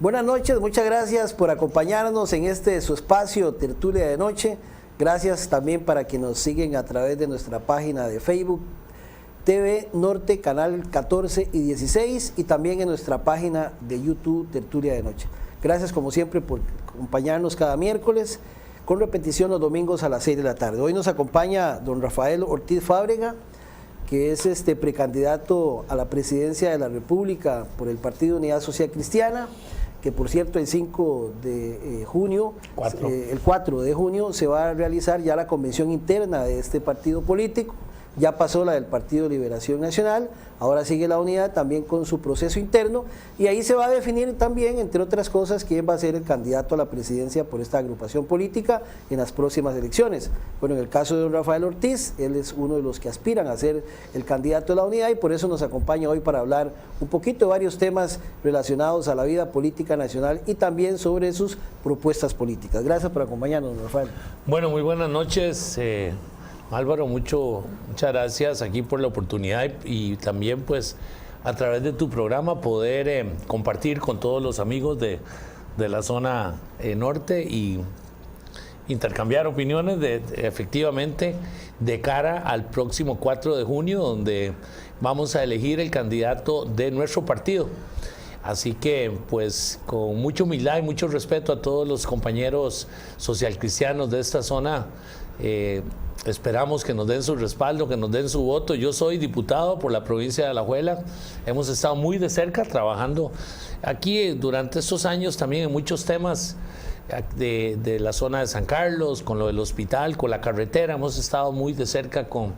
Buenas noches, muchas gracias por acompañarnos en su espacio Tertulia de Noche. Gracias también para quienes nos siguen a través de nuestra página de Facebook, TV Norte, canal 14 y 16, y también en nuestra página de YouTube, Tertulia de Noche. Gracias como siempre por acompañarnos cada miércoles, con repetición los domingos a las 6 de la tarde. Hoy nos acompaña don Rafael Ortiz Fábrega, que es precandidato a la presidencia de la República por el Partido Unidad Social Cristiana, que por cierto el 5 de junio, el 4 de junio se va a realizar ya la convención interna de este partido político. Ya pasó la del Partido Liberación Nacional, ahora sigue la unidad también con su proceso interno, y ahí se va a definir también, entre otras cosas, quién va a ser el candidato a la presidencia por esta agrupación política en las próximas elecciones. Bueno, en el caso de don Rafael Ortiz, él es uno de los que aspiran a ser el candidato de la unidad, y por eso nos acompaña hoy para hablar un poquito de varios temas relacionados a la vida política nacional y también sobre sus propuestas políticas. Gracias por acompañarnos, don Rafael. Bueno, muy buenas noches. Álvaro, muchas gracias aquí por la oportunidad y también pues a través de tu programa poder compartir con todos los amigos de la zona norte y intercambiar opiniones efectivamente de cara al próximo 4 de junio, donde vamos a elegir el candidato de nuestro partido. Así que pues con mucha humildad y mucho respeto a todos los compañeros socialcristianos de esta zona, esperamos que nos den su respaldo, que nos den su voto. Yo soy diputado por la provincia de Alajuela. Hemos estado muy de cerca trabajando aquí durante estos años también en muchos temas de la zona de San Carlos, con lo del hospital, con la carretera. Hemos estado muy de cerca con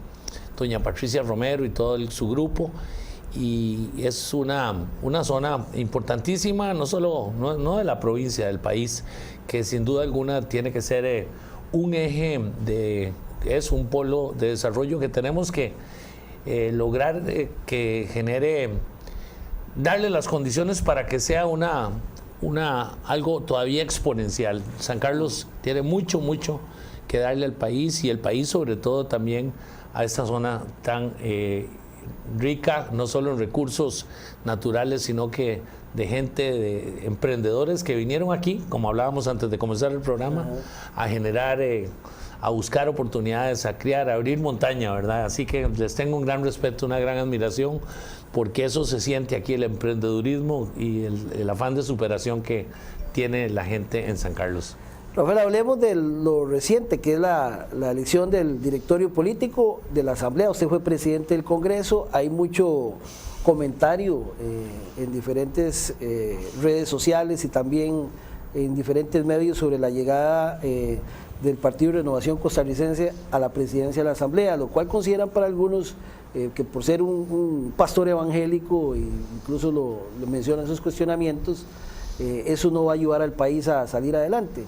doña Patricia Romero y todo su grupo. Y es una zona importantísima, no de la provincia, del país, que sin duda alguna tiene que ser un eje es un polo de desarrollo que tenemos que lograr que genere, darle las condiciones para que sea algo todavía exponencial. San Carlos tiene mucho que darle al país, y el país sobre todo también a esta zona tan rica, no solo en recursos naturales, sino que de gente, de emprendedores que vinieron aquí, como hablábamos antes de comenzar el programa, a generar, a buscar oportunidades, a criar, a abrir montaña, ¿verdad? Así que les tengo un gran respeto, una gran admiración, porque eso se siente aquí, el emprendedurismo y el afán de superación que tiene la gente en San Carlos. Rafael, hablemos de lo reciente, que es la elección del directorio político de la Asamblea. Usted fue presidente del Congreso, hay mucho comentario en diferentes redes sociales y también en diferentes medios sobre la llegada del Partido Renovación Costarricense a la presidencia de la Asamblea, lo cual consideran para algunos que por ser un pastor evangélico, e incluso lo mencionan en sus cuestionamientos, eso no va a ayudar al país a salir adelante.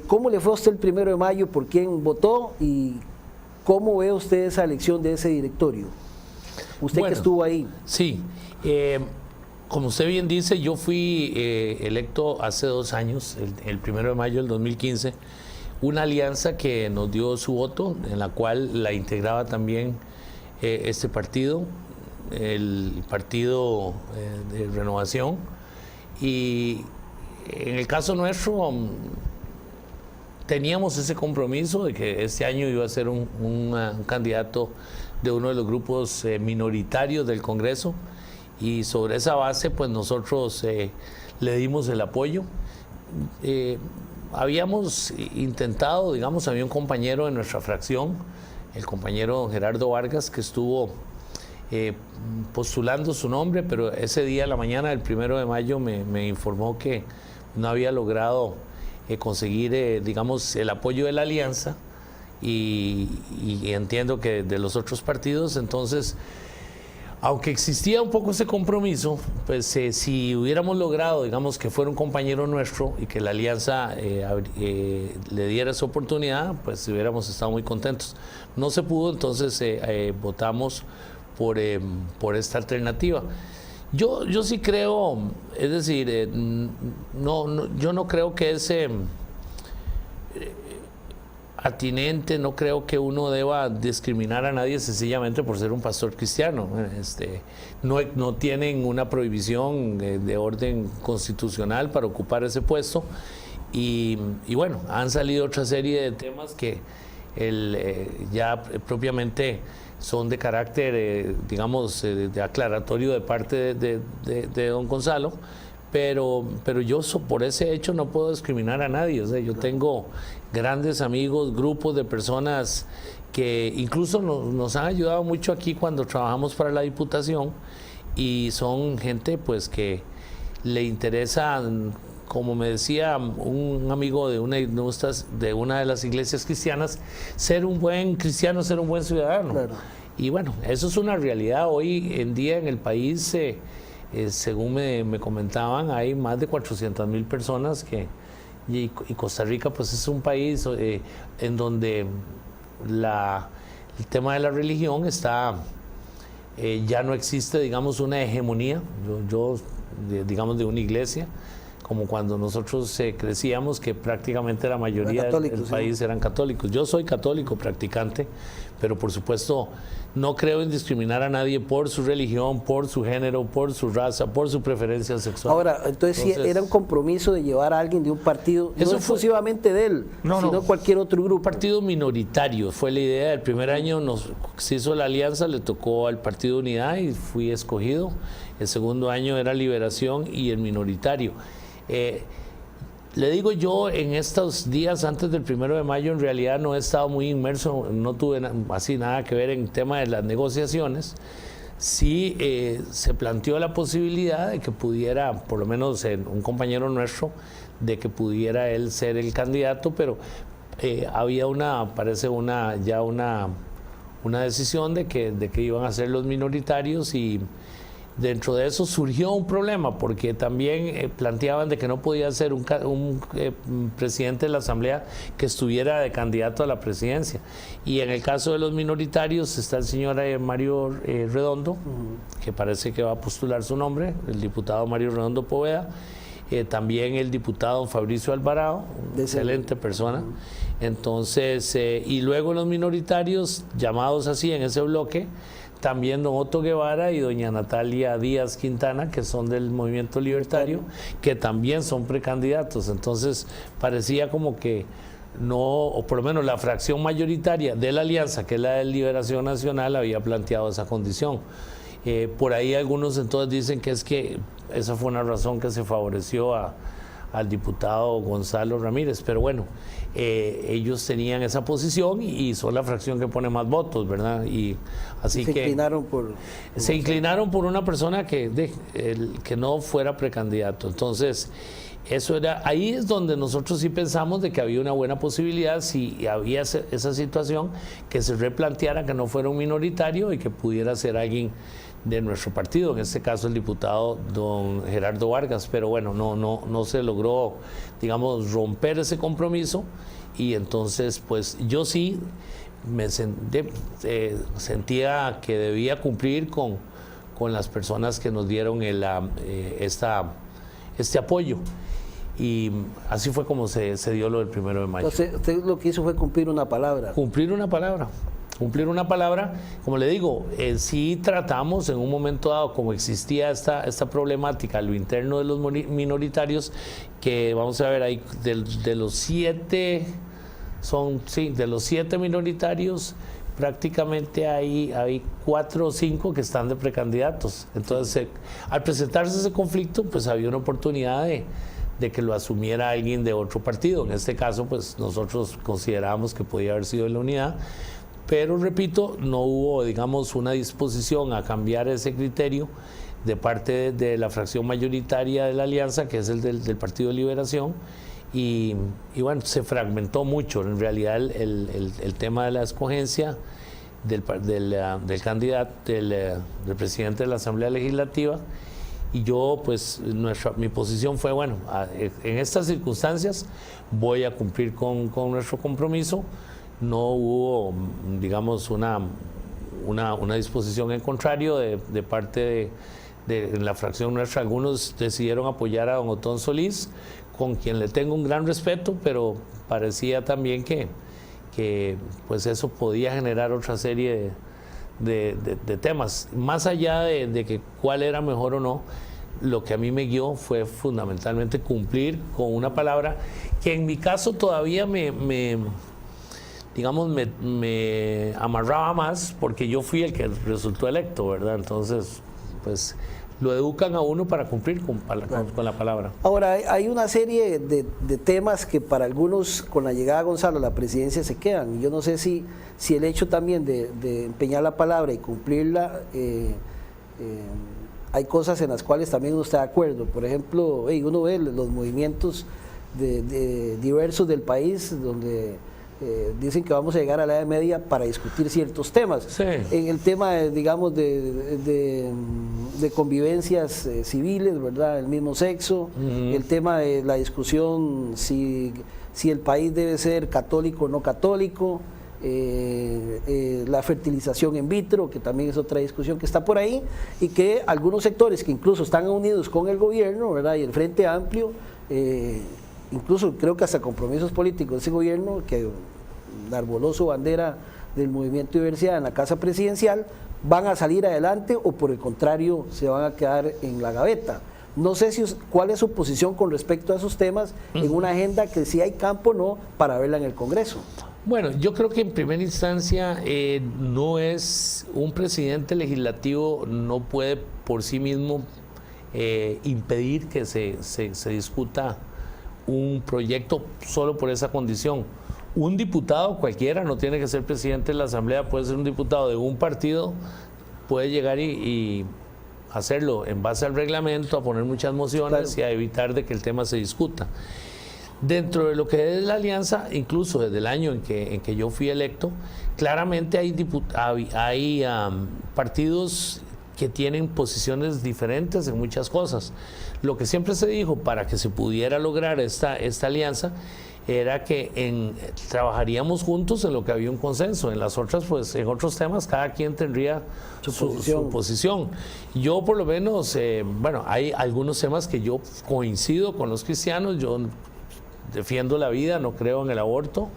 ¿Cómo le fue a usted el 1 de mayo? ¿Por quién votó? ¿Y cómo ve usted esa elección de ese directorio? Usted que estuvo ahí. Sí, como usted bien dice, yo fui electo hace 2 años, el 1 de mayo del 2015, una alianza que nos dio su voto, en la cual la integraba también este partido, el Partido de Renovación, y en el caso nuestro teníamos ese compromiso de que este año iba a ser un candidato de uno de los grupos minoritarios del Congreso, y sobre esa base pues nosotros le dimos el apoyo. Habíamos intentado, digamos, había un compañero de nuestra fracción, el compañero Gerardo Vargas, que estuvo postulando su nombre, pero ese día a la mañana del 1 de mayo me informó que no había logrado conseguir, digamos, el apoyo de la alianza y entiendo que de los otros partidos. Entonces, aunque existía un poco ese compromiso, pues si hubiéramos logrado, digamos, que fuera un compañero nuestro y que la alianza le diera esa oportunidad, pues hubiéramos estado muy contentos. No se pudo, entonces votamos por esta alternativa. Yo sí creo, es decir, yo no creo que atinente, no creo que uno deba discriminar a nadie sencillamente por ser un pastor cristiano. No tienen una prohibición de orden constitucional para ocupar ese puesto y bueno, han salido otra serie de temas que ya propiamente son de carácter, digamos, de aclaratorio de parte de don Gonzalo. Pero yo por ese hecho no puedo discriminar a nadie. O sea, yo tengo grandes amigos, grupos de personas que incluso nos han ayudado mucho aquí cuando trabajamos para la Diputación y son gente pues que le interesa, como me decía un amigo de una de las iglesias cristianas, ser un buen cristiano, ser un buen ciudadano. Claro. Y bueno, eso es una realidad hoy en día en el país. Según me comentaban, hay más de 400,000 personas y Costa Rica pues es un país en donde el tema de la religión ya no existe, digamos, una hegemonía, digamos, de una iglesia, como cuando nosotros crecíamos, que prácticamente la mayoría del país eran católicos. Yo soy católico practicante, pero por supuesto no creo en discriminar a nadie por su religión, por su género, por su raza, por su preferencia sexual. Ahora, entonces sí, era un compromiso de llevar a alguien de un partido, no exclusivamente de él, sino cualquier otro grupo. Un partido minoritario fue la idea. El primer año se hizo la alianza, le tocó al Partido Unidad y fui escogido. El segundo año era Liberación y el minoritario. Le digo, yo en estos días antes del 1 de mayo en realidad no he estado muy inmerso, no tuve así nada que ver en el tema de las negociaciones. Sí se planteó la posibilidad de que pudiera, por lo menos un compañero nuestro, de que pudiera él ser el candidato, pero había parece ya una decisión de que iban a ser los minoritarios y dentro de eso surgió un problema porque también planteaban de que no podía ser un presidente de la Asamblea que estuviera de candidato a la presidencia. Y en el caso de los minoritarios está el señor Mario Redondo, que parece que va a postular su nombre, el diputado Mario Redondo Poveda, también el diputado Fabricio Alvarado, excelente persona. Entonces, y luego los minoritarios, llamados así en ese bloque, también don Otto Guevara y doña Natalia Díaz Quintana, que son del Movimiento Libertario, que también son precandidatos. Entonces parecía como que no, o por lo menos la fracción mayoritaria de la alianza, que es la de Liberación Nacional, había planteado esa condición. Por ahí algunos entonces dicen que esa fue una razón que se favoreció al diputado Gonzalo Ramírez, pero bueno, ellos tenían esa posición y son la fracción que pone más votos, ¿verdad? Y así se inclinaron por una persona que no fuera precandidato. Entonces, ahí es donde nosotros sí pensamos de que había una buena posibilidad, si había esa situación, que se replanteara que no fuera un minoritario y que pudiera ser alguien de nuestro partido, en este caso el diputado don Gerardo Vargas, pero bueno, no se logró, digamos, romper ese compromiso y entonces pues yo sí me sentía que debía cumplir con las personas que nos dieron este apoyo. Y así fue como se dio lo del 1 de mayo. Entonces, usted lo que hizo fue cumplir una palabra. Cumplir una palabra, como le digo, sí tratamos en un momento dado, como existía esta problemática a lo interno de los minoritarios, que vamos a ver ahí, de los 7 minoritarios, prácticamente hay 4 o 5 que están de precandidatos. Entonces, al presentarse ese conflicto, pues había una oportunidad de que lo asumiera alguien de otro partido. En este caso, pues nosotros considerábamos que podía haber sido de la Unidad, pero repito, no hubo, digamos, una disposición a cambiar ese criterio de parte de la fracción mayoritaria de la alianza, que es el del Partido de Liberación, y bueno, se fragmentó mucho. En realidad el tema de la escogencia del candidato, del presidente de la Asamblea Legislativa, y yo pues mi posición fue, bueno, en estas circunstancias voy a cumplir con nuestro compromiso. No hubo, digamos, una disposición en contrario de parte de la fracción nuestra. Algunos decidieron apoyar a don Otón Solís, con quien le tengo un gran respeto, pero parecía también que que pues eso podía generar otra serie de temas. Más allá de que cuál era mejor o no, lo que a mí me guió fue fundamentalmente cumplir con una palabra que en mi caso todavía me amarraba más, porque yo fui el que resultó electo, ¿verdad? Entonces, pues lo educan a uno para cumplir con la palabra. Ahora, hay una serie de temas que para algunos, con la llegada de Gonzalo a la presidencia, se quedan. Yo no sé si el hecho también de empeñar la palabra y cumplirla, hay cosas en las cuales también uno está de acuerdo. Por ejemplo, uno ve los movimientos diversos del país, donde dicen que vamos a llegar a la Edad Media para discutir ciertos temas. Sí. En el tema, digamos, de convivencias civiles, ¿verdad? El mismo sexo, el tema de la discusión si el país debe ser católico o no católico, la fertilización in vitro, que también es otra discusión que está por ahí, y que algunos sectores que incluso están unidos con el gobierno, ¿verdad? Y el Frente Amplio, incluso creo que hasta compromisos políticos de ese gobierno, que arboló su bandera del movimiento de diversidad en la Casa Presidencial, van a salir adelante o por el contrario se van a quedar en la gaveta. No sé cuál es su posición con respecto a esos temas en una agenda que si hay campo o no para verla en el Congreso. Bueno, yo creo que en primera instancia no es un presidente legislativo, no puede por sí mismo impedir que se discuta un proyecto solo por esa condición. Un diputado cualquiera, no tiene que ser presidente de la Asamblea, puede ser un diputado de un partido, puede llegar y hacerlo en base al reglamento, a poner muchas mociones, claro, y a evitar de que el tema se discuta. Dentro de lo que es la alianza, incluso desde el año en que yo fui electo, claramente hay partidos que tienen posiciones diferentes en muchas cosas. Lo que siempre se dijo para que se pudiera lograr esta alianza era que trabajaríamos juntos en lo que había un consenso. En las otras, pues en otros temas cada quien tendría su posición. Yo por lo menos, bueno, hay algunos temas que yo coincido con los cristianos. Yo defiendo la vida, no creo en el aborto.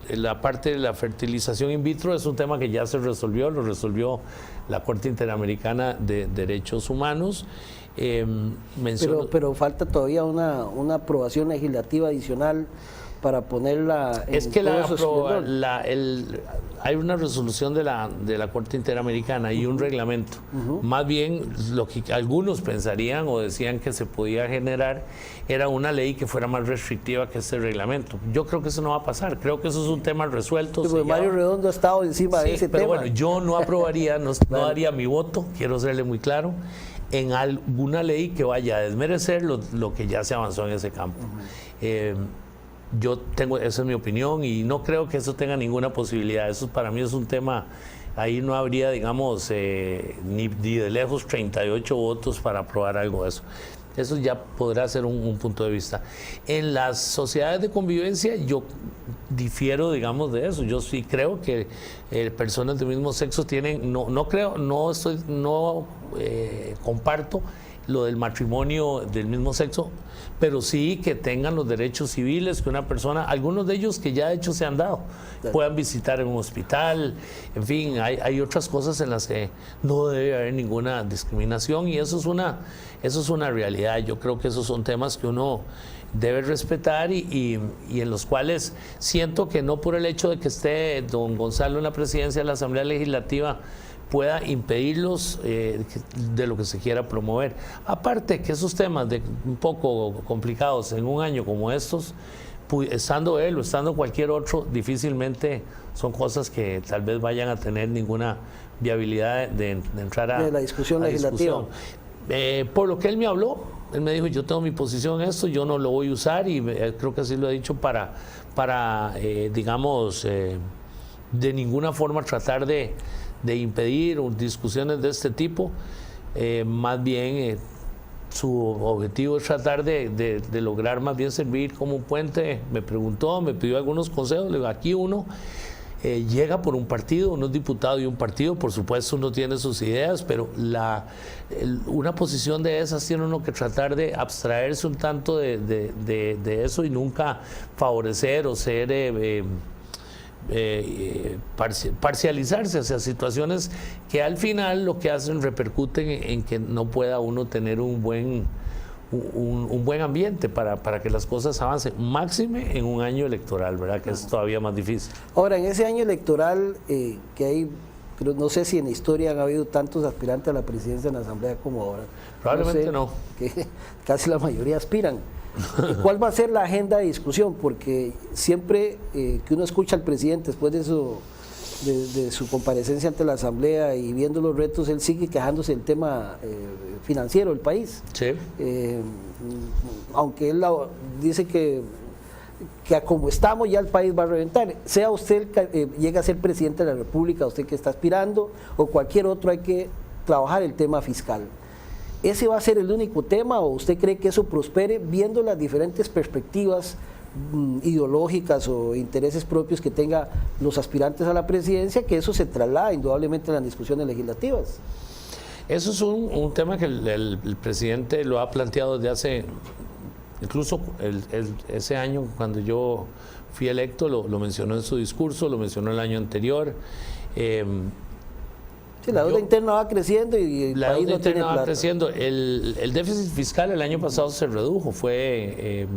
La parte de la fertilización in vitro es un tema que ya se resolvió, lo resolvió la Corte Interamericana de Derechos Humanos. Pero falta todavía una aprobación legislativa adicional para ponerla en... Es que hay una resolución de la Corte Interamericana y un reglamento. Más bien, lo que algunos pensarían o decían que se podía generar era una ley que fuera más restrictiva que este reglamento. Yo creo que eso no va a pasar. Creo que eso es un tema resuelto. Sí, Mario Redondo ha estado encima de ese pero tema. Bueno, yo no aprobaría, no daría mi voto, quiero serle muy claro, en alguna ley que vaya a desmerecer lo que ya se avanzó en ese campo. Esa es mi opinión y no creo que eso tenga ninguna posibilidad. Eso para mí es un tema, ahí no habría, digamos, ni de lejos 38 votos para aprobar algo de eso. Eso ya podrá ser un punto de vista. En las sociedades de convivencia yo difiero, digamos, de eso. Yo sí creo que personas del mismo sexo tienen, comparto lo del matrimonio del mismo sexo, pero sí que tengan los derechos civiles, que una persona, algunos de ellos que ya de hecho se han dado, puedan visitar en un hospital, en fin, hay otras cosas en las que no debe haber ninguna discriminación y eso es una realidad. Yo creo que esos son temas que uno debe respetar y en los cuales siento que no por el hecho de que esté don Gonzalo en la presidencia de la Asamblea Legislativa pueda impedirlos de lo que se quiera promover. Aparte que esos temas un poco complicados en un año como estos, estando él o estando cualquier otro, difícilmente son cosas que tal vez vayan a tener ninguna viabilidad de entrar a la discusión legislativa. Por lo que él me habló, él me dijo, yo tengo mi posición en esto, yo no lo voy a usar y creo que así lo ha dicho para digamos, de ninguna forma tratar de impedir discusiones de este tipo. Más bien su objetivo es tratar de lograr más bien servir como un puente. Me preguntó, me pidió algunos consejos, le digo, aquí uno llega por un partido, uno es diputado de un partido, por supuesto uno tiene sus ideas, pero una posición de esas tiene uno que tratar de abstraerse un tanto de eso y nunca favorecer o ser parcializarse hacia situaciones que al final lo que hacen repercuten en que no pueda uno tener un buen ambiente para que las cosas avancen, máxime en un año electoral, ¿verdad? Que es todavía más difícil. Ahora, en ese año electoral que hay, no sé si en la historia han habido tantos aspirantes a la presidencia en la Asamblea como ahora. Probablemente no. Que casi la mayoría aspiran. ¿Cuál va a ser la agenda de discusión? Porque siempre que uno escucha al presidente después de su comparecencia ante la Asamblea y viendo los retos, él sigue quejándose del tema financiero del país. Sí. Aunque él dice que como estamos ya el país va a reventar. Sea usted llega a ser presidente de la República, usted que está aspirando, o cualquier otro, hay que trabajar el tema fiscal. ¿Ese va a ser el único tema o usted cree que eso prospere viendo las diferentes perspectivas ideológicas o intereses propios que tengan los aspirantes a la presidencia, que eso se traslada indudablemente en las discusiones legislativas? Eso es un tema que el presidente lo ha planteado desde hace, incluso ese año cuando yo fui electo, lo mencionó en su discurso, lo mencionó el año anterior. Sí, la deuda interna va creciendo y el país no tiene plata. Creciendo. El déficit fiscal el año pasado se redujo, fue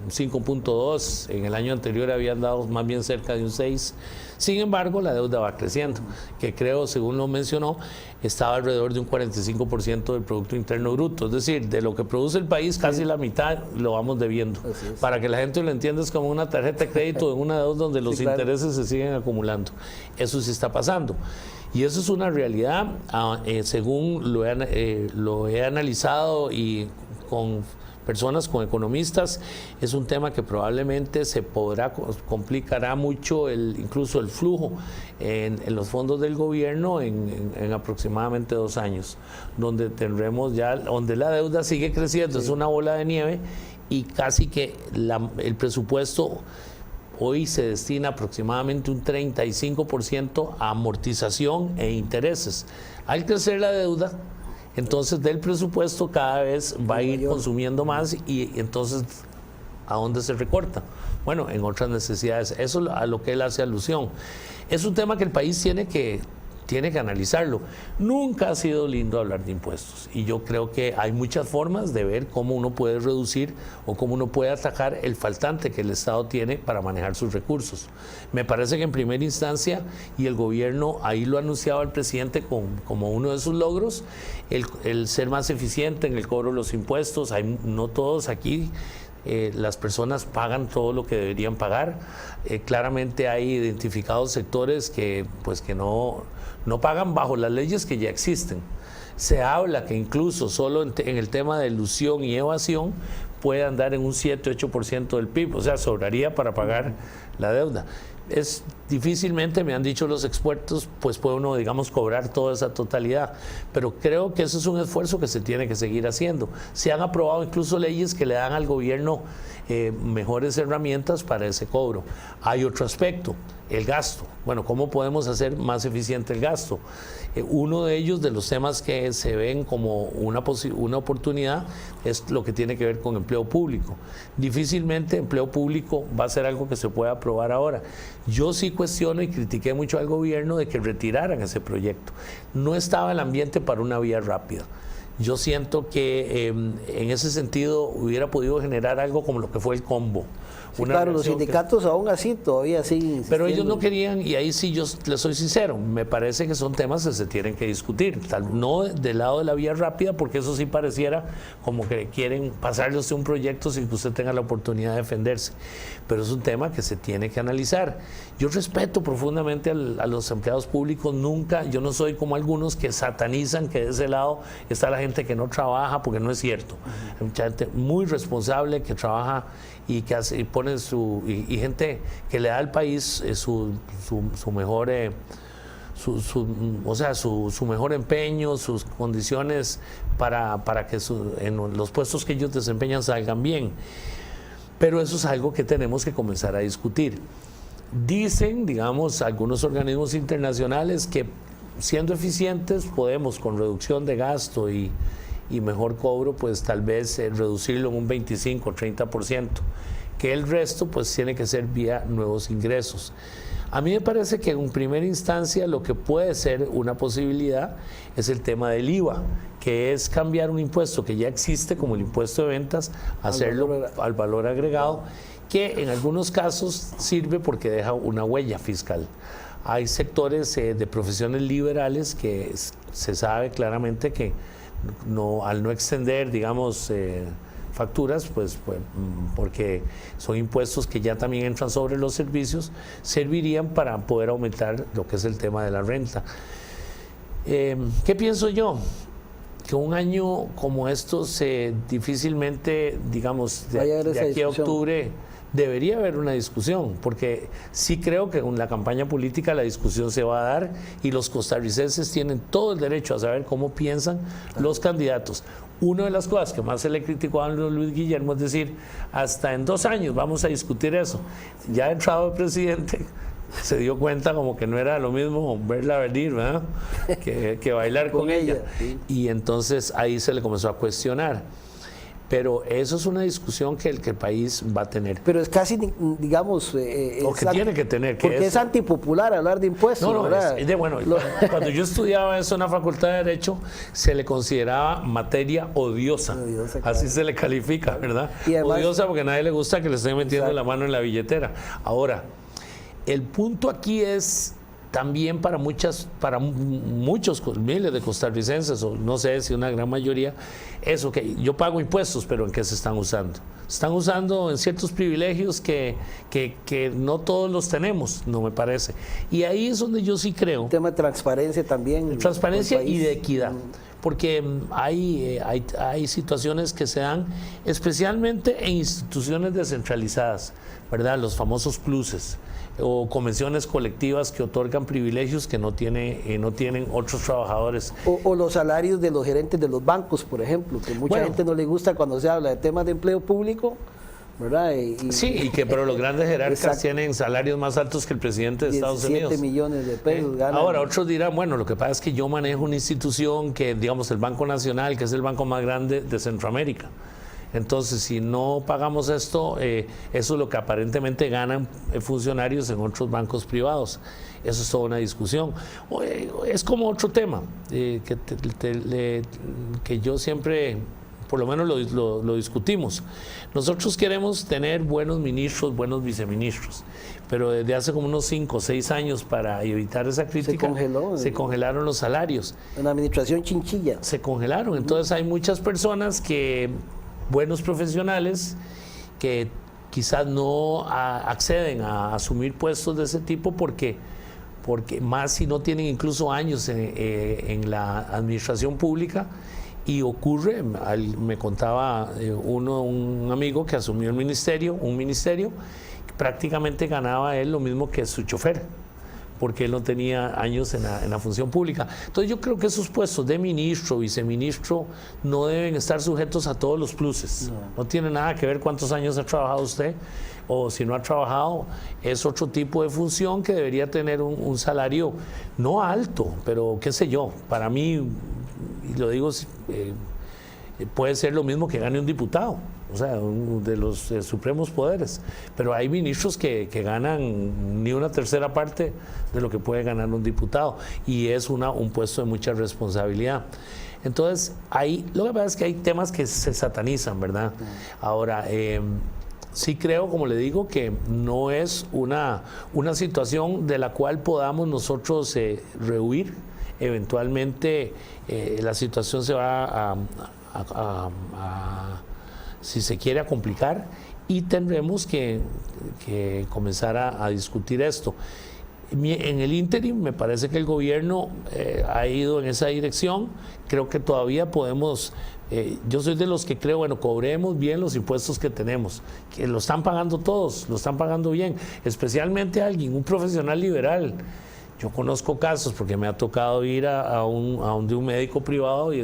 5.2, en el año anterior habían dado más bien cerca de un 6. Sin embargo, la deuda va creciendo, que creo, según lo mencionó, estaba alrededor de un 45% del Producto Interno Bruto. Es decir, de lo que produce el país, casi la mitad lo vamos debiendo. Para que la gente lo entienda, es como una tarjeta de crédito en una deuda donde los intereses se siguen acumulando. Eso sí está pasando. Y eso es una realidad, según lo he analizado y con personas, con economistas, es un tema que probablemente se complicará mucho incluso el flujo en los fondos del gobierno en aproximadamente 2 años, donde tendremos donde la deuda sigue creciendo, es una bola de nieve y casi que el presupuesto hoy se destina aproximadamente un 35% a amortización e intereses. Al crecer la deuda, entonces del presupuesto cada vez va a ir consumiendo más y entonces ¿a dónde se recorta? Bueno, en otras necesidades. Eso a lo que él hace alusión. Es un tema que el país tiene que analizarlo. Nunca ha sido lindo hablar de impuestos y yo creo que hay muchas formas de ver cómo uno puede reducir o cómo uno puede atacar el faltante que el Estado tiene para manejar sus recursos. Me parece que en primera instancia, y el gobierno ahí lo ha anunciado el presidente como uno de sus logros, el ser más eficiente en el cobro de los impuestos. No todos aquí las personas pagan todo lo que deberían pagar. Claramente hay identificados sectores que no pagan bajo las leyes que ya existen. Se habla que incluso solo en el tema de elusión y evasión puede andar en un 7-8% del PIB, o sea, sobraría para pagar la deuda. Difícilmente, me han dicho los expertos, pues puede uno, digamos, cobrar toda esa totalidad, pero creo que eso es un esfuerzo que se tiene que seguir haciendo. Se han aprobado incluso leyes que le dan al gobierno mejores herramientas para ese cobro. Hay otro aspecto, el gasto. Bueno, ¿cómo podemos hacer más eficiente el gasto? Uno de ellos, de los temas que se ven como una oportunidad, es lo que tiene que ver con empleo público. Difícilmente empleo público va a ser algo que se pueda aprobar ahora. Yo sí cuestiono y critiqué mucho al gobierno de que retiraran ese proyecto. No estaba el ambiente para una vía rápida. Yo siento que en ese sentido hubiera podido generar algo como lo que fue el combo. Sí, claro, los sindicatos aún así todavía siguen. Pero ellos no querían, y ahí sí yo les soy sincero, me parece que son temas que se tienen que discutir, no del lado de la vía rápida, porque eso sí pareciera como que quieren pasarle a usted un proyecto sin que usted tenga la oportunidad de defenderse, pero es un tema que se tiene que analizar. Yo respeto profundamente a los empleados públicos, yo no soy como algunos que satanizan que de ese lado está la gente que no trabaja, porque no es cierto. Hay mucha gente muy responsable que trabaja y que hace, y pone y gente que le da al país su mejor su mejor empeño, sus condiciones para que en los puestos que ellos desempeñan salgan bien. Pero eso es algo que tenemos que comenzar a discutir. Dicen, digamos, algunos organismos internacionales que siendo eficientes podemos, con reducción de gasto y mejor cobro, pues tal vez reducirlo en un 25 o 30%, que el resto pues tiene que ser vía nuevos ingresos. A mí me parece que en primera instancia lo que puede ser una posibilidad es el tema del IVA, que es cambiar un impuesto que ya existe como el impuesto de ventas, hacerlo al valor agregado, que en algunos casos sirve porque deja una huella fiscal. Hay sectores de profesiones liberales que se sabe claramente que al no extender, digamos, facturas, pues porque son impuestos que ya también entran sobre los servicios, servirían para poder aumentar lo que es el tema de la renta. ¿Qué pienso yo? Que un año como estos difícilmente, digamos, de aquí a octubre debería haber una discusión, porque sí creo que con la campaña política la discusión se va a dar y los costarricenses tienen todo el derecho a saber cómo piensan los candidatos. Una de las cosas que más se le criticó a Luis Guillermo es decir, hasta en 2 años vamos a discutir eso. Ya entrado el presidente, se dio cuenta como que no era lo mismo verla venir, ¿verdad? que bailar con ella. Sí. Y entonces ahí se le comenzó a cuestionar. Pero eso es una discusión que el país va a tener. Pero es casi, digamos... o que tiene que tener. Que porque es antipopular hablar de impuestos, no, ¿verdad? Bueno, cuando yo estudiaba eso en la Facultad de Derecho, se le consideraba materia odiosa. Claro. Así se le califica, ¿verdad? Y además, odiosa porque a nadie le gusta que le estén metiendo la mano en la billetera. Ahora, el punto aquí es... También para muchos miles de costarricenses, o no sé si una gran mayoría, eso que yo pago impuestos, pero ¿en qué se están usando? Se están usando en ciertos privilegios que no todos los tenemos, no me parece. Y ahí es donde yo sí creo. El tema de transparencia también. Transparencia y de equidad. Porque hay situaciones que se dan especialmente en instituciones descentralizadas, ¿verdad? Los famosos pluses o convenciones colectivas que otorgan privilegios que no tienen otros trabajadores. O los salarios de los gerentes de los bancos, por ejemplo, que mucha gente no le gusta cuando se habla de temas de empleo público, ¿verdad? Sí, pero los grandes jerarcas tienen salarios más altos que el presidente de Estados Unidos. 17 millones de pesos ganan. Ahora, otros dirán, bueno, lo que pasa es que yo manejo una institución que, digamos, el Banco Nacional, que es el banco más grande de Centroamérica. Entonces, si no pagamos esto, eso es lo que aparentemente ganan funcionarios en otros bancos privados. Eso es toda una discusión. Es como otro tema que yo siempre, por lo menos lo discutimos. Nosotros queremos tener buenos ministros, buenos viceministros, pero desde hace como unos 5 o 6 años, para evitar esa crítica, se congelaron los salarios. En la administración chinchilla. Se congelaron. Entonces hay muchas personas buenos profesionales que quizás no acceden a asumir puestos de ese tipo porque más si no tienen incluso años en la administración pública. Y ocurre, me contaba un amigo que asumió un ministerio, que prácticamente ganaba él lo mismo que su chofer, porque él no tenía años en la función pública. Entonces yo creo que esos puestos de ministro, viceministro, no deben estar sujetos a todos los pluses. No tiene nada que ver cuántos años ha trabajado usted, o si no ha trabajado, es otro tipo de función que debería tener un salario no alto, pero qué sé yo, para mí, y lo digo, puede ser lo mismo que gane un diputado, o sea, de los supremos poderes, pero hay ministros que ganan ni una tercera parte de lo que puede ganar un diputado, y es un puesto de mucha responsabilidad. Entonces, lo que pasa es que hay temas que se satanizan, ¿verdad? Ahora, sí creo, como le digo, que no es una situación de la cual podamos nosotros rehuir. Eventualmente la situación se va si se quiere, a complicar, y tendremos que comenzar a discutir esto. En el ínterin me parece que el gobierno ha ido en esa dirección. Creo que todavía podemos, yo soy de los que creo, bueno, cobremos bien los impuestos que tenemos, que lo están pagando todos, lo están pagando bien, especialmente un profesional liberal. Yo conozco casos, porque me ha tocado ir a un médico privado y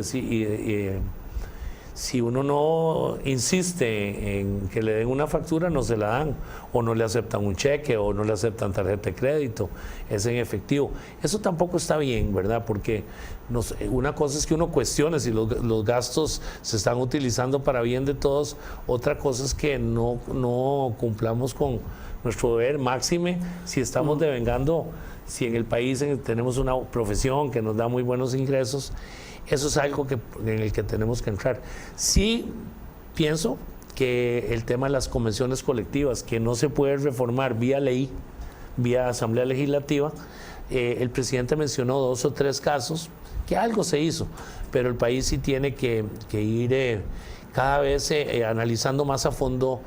si uno no insiste en que le den una factura, no se la dan, o no le aceptan un cheque, o no le aceptan tarjeta de crédito, es en efectivo. Eso tampoco está bien, ¿verdad? Porque una cosa es que uno cuestione si los gastos se están utilizando para bien de todos, otra cosa es que no cumplamos con nuestro deber, máxime si estamos devengando, si en el país tenemos una profesión que nos da muy buenos ingresos. Eso es algo en el que tenemos que entrar. Sí pienso que el tema de las convenciones colectivas, que no se puede reformar vía ley, vía Asamblea Legislativa, el presidente mencionó 2 o 3 casos, que algo se hizo, pero el país sí tiene que ir cada vez analizando más a fondo,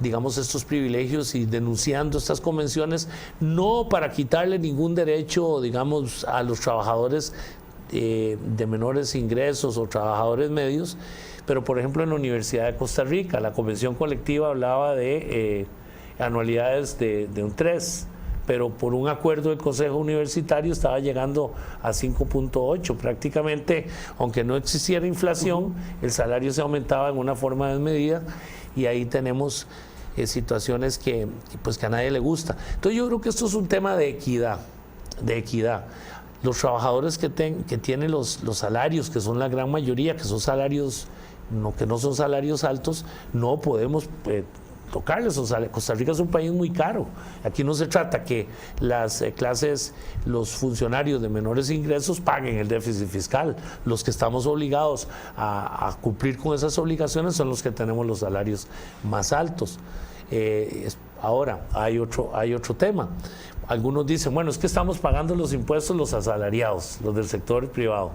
digamos, estos privilegios y denunciando estas convenciones, no para quitarle ningún derecho, digamos, a los trabajadores de menores ingresos o trabajadores medios, pero por ejemplo en la Universidad de Costa Rica la convención colectiva hablaba de anualidades de un 3%, pero por un acuerdo del Consejo Universitario estaba llegando a 5.8%. Prácticamente, aunque no existiera inflación, el salario se aumentaba en una forma desmedida, y ahí tenemos situaciones que a nadie le gusta. Entonces yo creo que esto es un tema de equidad. Los trabajadores que tienen los salarios, que son la gran mayoría, que son salarios, que no son salarios altos, no podemos tocarles. Costa Rica es un país muy caro. Aquí no se trata que las clases, los funcionarios de menores ingresos paguen el déficit fiscal. Los que estamos obligados a cumplir con esas obligaciones son los que tenemos los salarios más altos. Ahora, hay otro tema. Algunos dicen, bueno, es que estamos pagando los impuestos los asalariados, los del sector privado.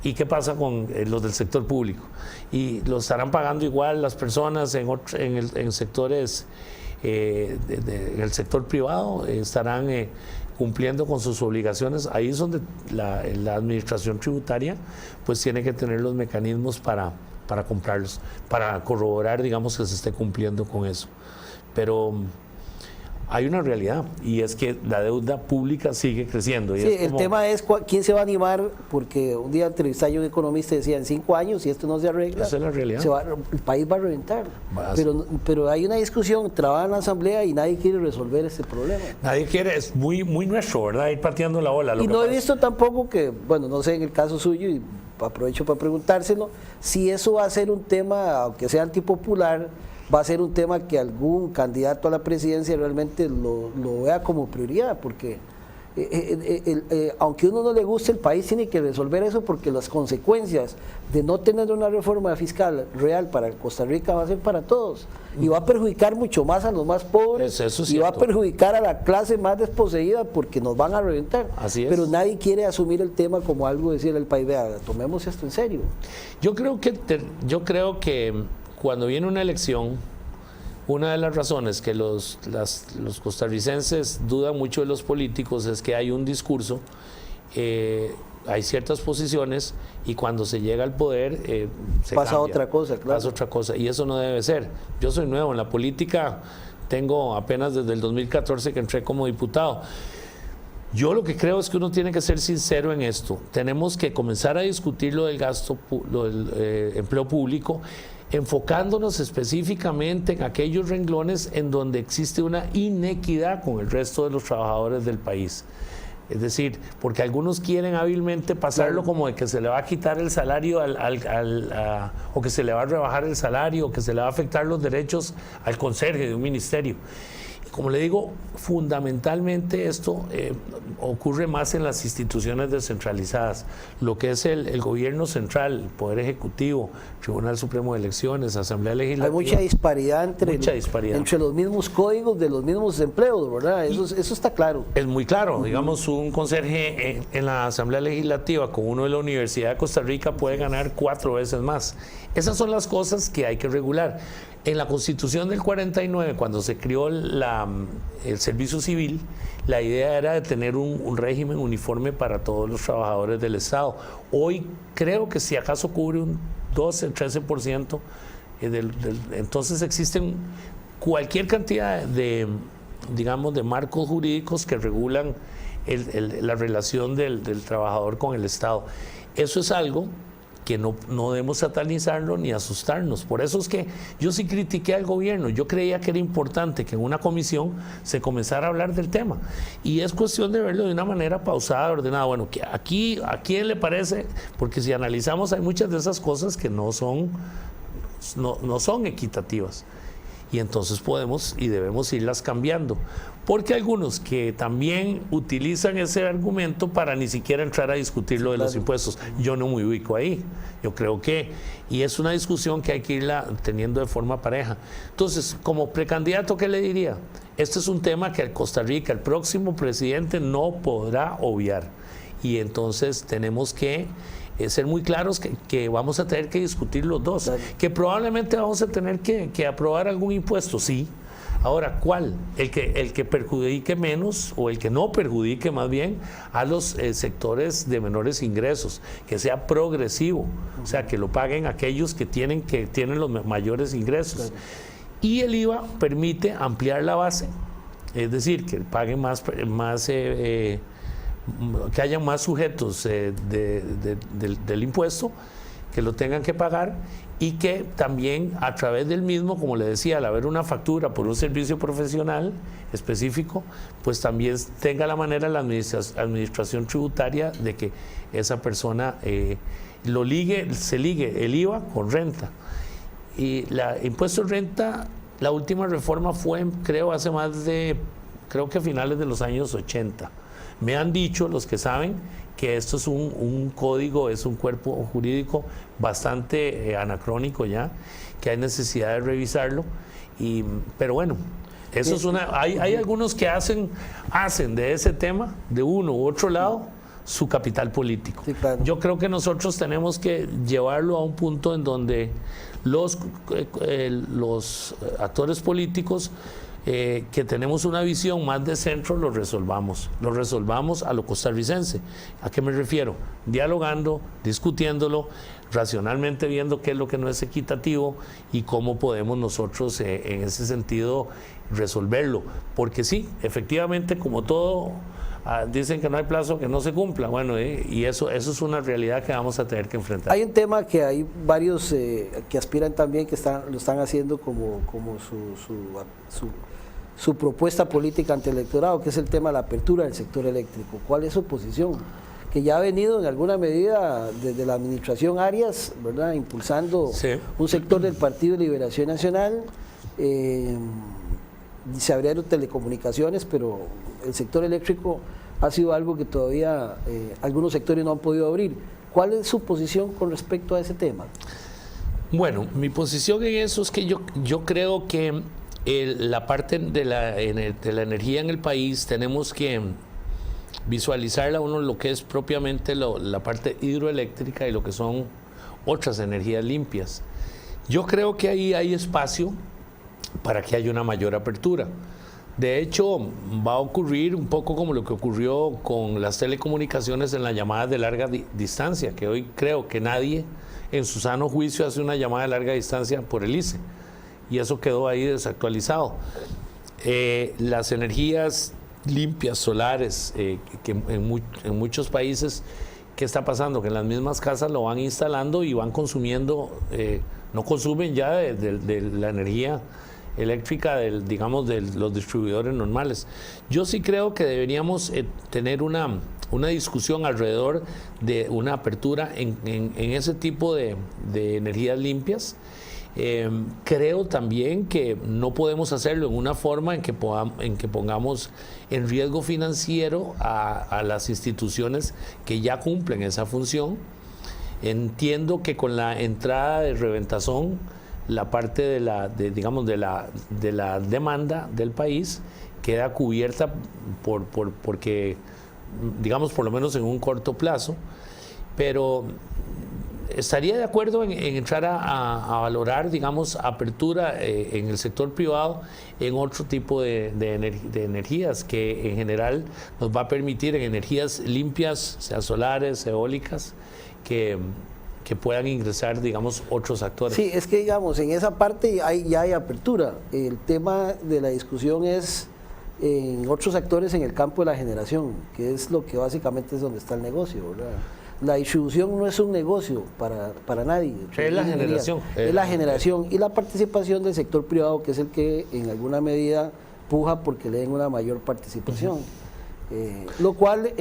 ¿Y qué pasa con los del sector público? Y lo estarán pagando igual las personas en sectores, en el sector privado, estarán cumpliendo con sus obligaciones. Ahí es donde la administración tributaria pues tiene que tener los mecanismos para comprarlos, para corroborar, digamos, que se esté cumpliendo con eso. Pero hay una realidad, y es que la deuda pública sigue creciendo. Y sí, el tema es quién se va a animar, porque un día entrevisté a un economista y decía, en 5 años, si esto no se arregla, esa es la realidad. El país va a reventar. Pero hay una discusión trabada en la Asamblea y nadie quiere resolver este problema. Nadie quiere, es muy nuestro, ¿verdad? Ir pateando la bola. Y no he visto tampoco que, bueno, no sé en el caso suyo, y aprovecho para preguntárselo, si eso va a ser un tema, aunque sea antipopular, va a ser un tema que algún candidato a la presidencia realmente lo vea como prioridad, porque aunque a uno no le guste, el país tiene que resolver eso, porque las consecuencias de no tener una reforma fiscal real para Costa Rica va a ser para todos, y va a perjudicar mucho más a los más pobres, y va a perjudicar a la clase más desposeída, porque nos van a reventar. Así es. Pero nadie quiere asumir el tema como algo, decir al país, vea, tomemos esto en serio. Yo creo que cuando viene una elección, una de las razones que los costarricenses dudan mucho de los políticos es que hay un discurso, hay ciertas posiciones, y cuando se llega al poder se pasa cambia, otra cosa, claro. Pasa otra cosa, y eso no debe ser. Yo soy nuevo en la política, tengo apenas desde el 2014 que entré como diputado. Yo lo que creo es que uno tiene que ser sincero en esto. Tenemos que comenzar a discutir lo del gasto, lo del empleo público, enfocándonos específicamente en aquellos renglones en donde existe una inequidad con el resto de los trabajadores del país. Es decir, porque algunos quieren hábilmente pasarlo como de que se le va a quitar el salario o que se le va a rebajar el salario, o que se le va a afectar los derechos al conserje de un ministerio. Como le digo, fundamentalmente esto ocurre más en las instituciones descentralizadas, lo que es el gobierno central, el Poder Ejecutivo, Tribunal Supremo de Elecciones, Asamblea Legislativa. Hay mucha disparidad entre los mismos códigos de los mismos empleos, ¿verdad? Eso está claro. Es muy claro. Digamos, un conserje en la Asamblea Legislativa con uno de la Universidad de Costa Rica puede ganar 4 veces más. Esas son las cosas que hay que regular. En la Constitución del 49, cuando se creó el servicio civil, la idea era de tener un régimen uniforme para todos los trabajadores del Estado. Hoy creo que si acaso cubre un 12, 13%, entonces existen cualquier cantidad de marcos jurídicos que regulan la relación del trabajador con el Estado. Eso es algo que no debemos satanizarlo ni asustarnos. Por eso es que yo sí critiqué al gobierno. Yo creía que era importante que en una comisión se comenzara a hablar del tema. Y es cuestión de verlo de una manera pausada, ordenada. Bueno, que aquí, ¿a quién le parece? Porque si analizamos, hay muchas de esas cosas que no son equitativas. Y entonces podemos y debemos irlas cambiando. Porque hay algunos que también utilizan ese argumento para ni siquiera entrar a discutir lo de los impuestos. Yo no me ubico ahí. Yo creo que, y es una discusión que hay que irla teniendo de forma pareja. Entonces, como precandidato, ¿qué le diría? Este es un tema que Costa Rica, el próximo presidente, no podrá obviar. Y entonces tenemos que ser muy claros que vamos a tener que discutir los dos. Claro. Que probablemente vamos a tener que aprobar algún impuesto, sí. Ahora, ¿cuál? El que perjudique menos o el que no perjudique más bien a los sectores de menores ingresos, que sea progresivo, o sea, que lo paguen aquellos que tienen los mayores ingresos. Claro. Y el IVA permite ampliar la base, es decir, que paguen que haya más sujetos del impuesto que lo tengan que pagar, y que también a través del mismo, como le decía, al haber una factura por un servicio profesional específico, pues también tenga la manera la administración tributaria de que esa persona se ligue el IVA con renta. Y impuesto de renta, la última reforma fue, creo que a finales de los años 80. Me han dicho los que saben que esto es un código, es un cuerpo jurídico bastante anacrónico ya, que hay necesidad de revisarlo. Pero bueno, eso es hay algunos que hacen de ese tema, de uno u otro lado, su capital político. Sí, claro. Yo creo que nosotros tenemos que llevarlo a un punto en donde los actores políticos que tenemos una visión más de centro, lo resolvamos a lo costarricense. ¿A qué me refiero? Dialogando, discutiéndolo, racionalmente viendo qué es lo que no es equitativo y cómo podemos nosotros en ese sentido resolverlo. Porque sí, efectivamente, como todo, dicen que no hay plazo que no se cumpla. Bueno, y eso es una realidad que vamos a tener que enfrentar. Hay un tema que hay varios que aspiran también, que lo están haciendo como su propuesta política ante el electorado, que es el tema de la apertura del sector eléctrico. ¿Cuál es su posición? Que ya ha venido en alguna medida desde la administración Arias, ¿verdad?, impulsando un sector del Partido de Liberación Nacional. Se abrieron telecomunicaciones, pero el sector eléctrico ha sido algo que todavía algunos sectores no han podido abrir. ¿Cuál es su posición con respecto a ese tema? Bueno, mi posición en eso es que yo creo que la parte de la energía en el país tenemos que visualizarla uno lo que es propiamente la parte hidroeléctrica y lo que son otras energías limpias. Yo creo que ahí hay espacio para que haya una mayor apertura. De hecho, va a ocurrir un poco como lo que ocurrió con las telecomunicaciones en las llamadas de larga distancia, que hoy creo que nadie en su sano juicio hace una llamada de larga distancia por el ICE, y eso quedó ahí desactualizado. Las energías limpias, solares, que en muchos países, ¿qué está pasando? Que en las mismas casas lo van instalando y van consumiendo, no consumen ya de la energía eléctrica de los distribuidores normales. Yo sí creo que deberíamos tener una discusión alrededor de una apertura en ese tipo de energías limpias. Creo también que no podemos hacerlo en una forma en que pongamos en riesgo financiero a las instituciones que ya cumplen esa función. Entiendo que con la entrada de Reventazón, la parte de la demanda del país queda cubierta porque, digamos, por lo menos en un corto plazo, pero estaría de acuerdo en entrar a valorar, digamos, apertura en el sector privado en otro tipo de energías que en general nos va a permitir, en energías limpias, sea solares, eólicas, que puedan ingresar, digamos, otros actores. Sí, es que, digamos, en esa parte ya hay apertura. El tema de la discusión es en otros actores en el campo de la generación, que es lo que básicamente es donde está el negocio, ¿verdad? la distribución no es un negocio para nadie. Es la generación. Es la generación y la participación del sector privado, que es el que en alguna medida puja porque le den una mayor participación. Lo cual,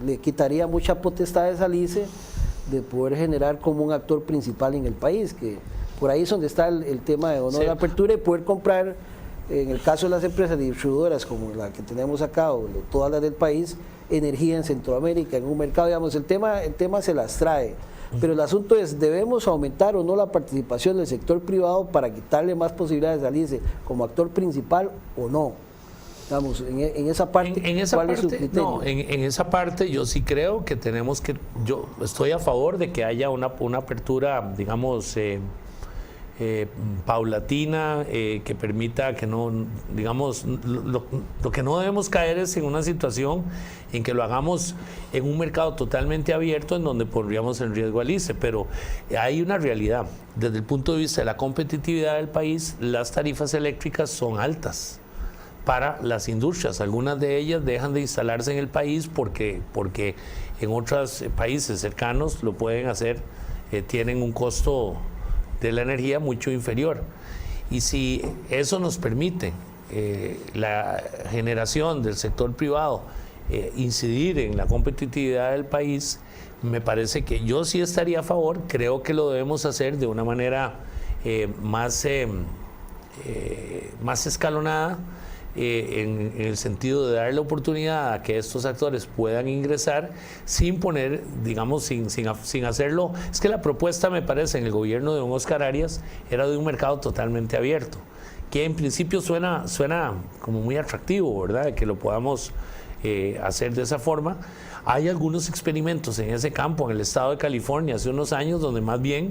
le quitaría mucha potestad al ICE de poder generar como un actor principal en el país, que por ahí es donde está el tema de honor de apertura y poder comprar, en el caso de las empresas distribuidoras como la que tenemos acá o todas las del país, energía en Centroamérica, en un mercado, digamos, el tema se las trae, pero el asunto es, ¿debemos aumentar o no la participación del sector privado para quitarle más posibilidades al ICE como actor principal o no? Digamos, en esa parte, ¿cuál es su criterio? No, en esa parte yo sí creo que tenemos que, yo estoy a favor de que haya una apertura, digamos, paulatina, que permita que no, digamos, lo que no debemos caer es en una situación en que lo hagamos en un mercado totalmente abierto en donde pondríamos en riesgo al ICE, pero hay una realidad. Desde el punto de vista de la competitividad del país, las tarifas eléctricas son altas para las industrias. Algunas de ellas dejan de instalarse en el país porque en otros países cercanos lo pueden hacer, tienen un costo de la energía mucho inferior. Y si eso nos permite la generación del sector privado incidir en la competitividad del país, me parece que yo sí estaría a favor. Creo que lo debemos hacer de una manera más escalonada, en el sentido de darle oportunidad a que estos actores puedan ingresar sin poner, digamos, sin hacerlo. Es que la propuesta, me parece, en el gobierno de don Oscar Arias era de un mercado totalmente abierto, que en principio suena como muy atractivo, ¿verdad?, de que lo podamos hacer de esa forma. Hay algunos experimentos en ese campo en el estado de California hace unos años donde más bien